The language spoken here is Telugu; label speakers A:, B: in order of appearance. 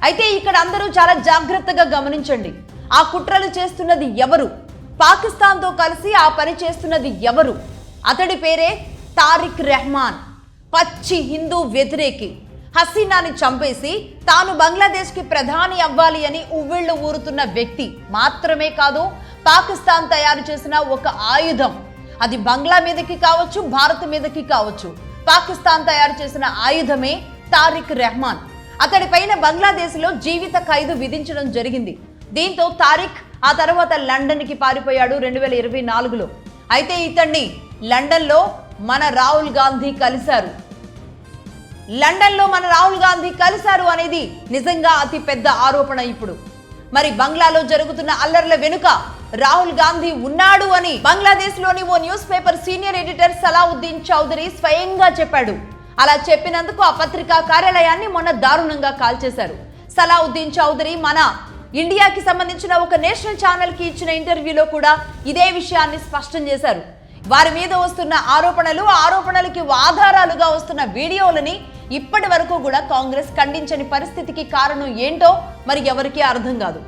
A: అయితే ఇక్కడ అందరూ చాలా జాగ్రత్తగా గమనించండి. ఆ కుట్రలు చేస్తున్నది ఎవరు, పాకిస్తాన్తో కలిసి ఆ పని చేస్తున్నది ఎవరు? అతడి పేరే తారిక్ రెహమాన్. పచ్చి హిందూ వ్యతిరేకి. హసీనాని చంపేసి తాను బంగ్లాదేశ్కి ప్రధాని అవ్వాలి అని ఉవ్విళ్లు ఊరుతున్న వ్యక్తి మాత్రమే కాదు, పాకిస్తాన్ తయారు చేసిన ఒక ఆయుధం. అది బంగ్లా మీదకి కావచ్చు, భారత్ మీదకి కావచ్చు. పాకిస్తాన్ తయారు చేసిన ఆయుధమే తారిక్ రెహమాన్. అతడి పైన బంగ్లాదేశ్లో జీవిత ఖైదు విధించడం జరిగింది. దీంతో తారిక్ ఆ తర్వాత లండన్కి పారిపోయాడు 2024లో. అయితే ఇతన్ని లండన్లో మన రాహుల్ గాంధీ కలిశారు. అనేది నిజంగా అతి పెద్ద ఆరోపణ. ఇప్పుడు మరి బంగ్లాలో జరుగుతున్న అల్లర్ల వెనుక రాహుల్ గాంధీ ఉన్నాడు అని బంగ్లాదేశ్లోని ఓ news paper senior editor Salahuddin Chowdhury స్వయంగా చెప్పాడు. అలా చెప్పినందుకు ఆ పత్రికా కార్యాలయాన్ని మొన్న దారుణంగా కాల్చేశారు. సలావుద్దీన్ చౌదరి మన ఇండియాకి సంబంధించిన ఒక నేషనల్ ఛానల్కి ఇచ్చిన ఇంటర్వ్యూలో కూడా ఇదే విషయాన్ని స్పష్టం చేశారు. వారి మీద వస్తున్న ఆరోపణలకి ఆధారాలుగా వస్తున్న వీడియోలని ఇప్పటి వరకు కూడా కాంగ్రెస్ ఖండించని పరిస్థితికి కారణం ఏంటో మరి ఎవరికీ అర్థం కాదు.